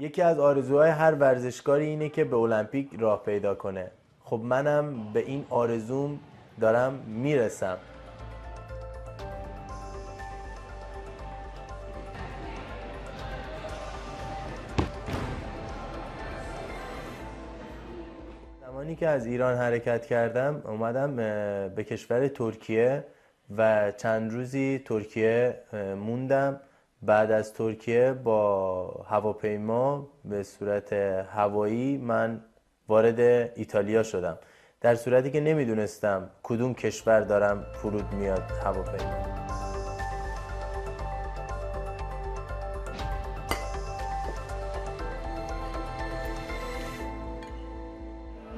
یکی از آرزوهای هر ورزشکاری اینه که به المپیک راه پیدا کنه. خب منم به این آرزوم دارم میرسم. زمانی که از ایران حرکت کردم اومدم به کشور ترکیه و چند روزی ترکیه موندم. بعد از ترکیه با هواپیما به صورت هوایی من وارد ایتالیا شدم، در صورتی که نمیدونستم کدوم کشور دارم فرود میاد هواپیما.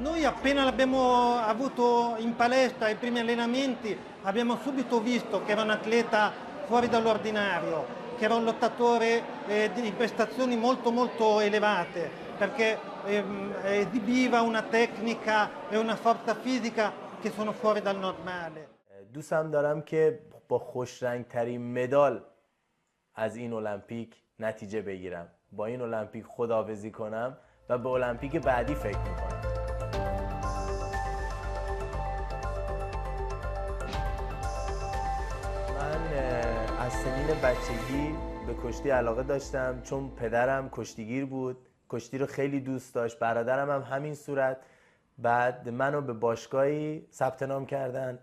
Noi appena l'abbiamo avuto in palestra ai primi allenamenti abbiamo subito visto che era un atleta fuori dall'ordinario, che era un lottatore di prestazioni molto elevate, perché esibiva una tecnica e una forza fisica che sono fuori dal normale. دوستم دارم که با خوشرنگ ترین مدال از این المپیک نتیجه بگیرم، با این المپیک خداحافظی کنم و به المپیک بعدی فکر میکنم. من از سنین بچگی به کشتی علاقه داشتم، چون پدرم کشتیگیر بود، کشتی رو خیلی دوست داشت، برادرم هم همین صورت. بعد منو به باشگاهی ثبت نام کردن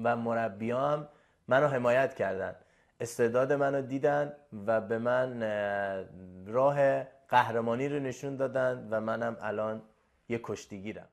و مربیام منو حمایت کردن، استعداد منو دیدن و به من راه قهرمانی رو نشون دادن و منم الان یه کشتیگیرم.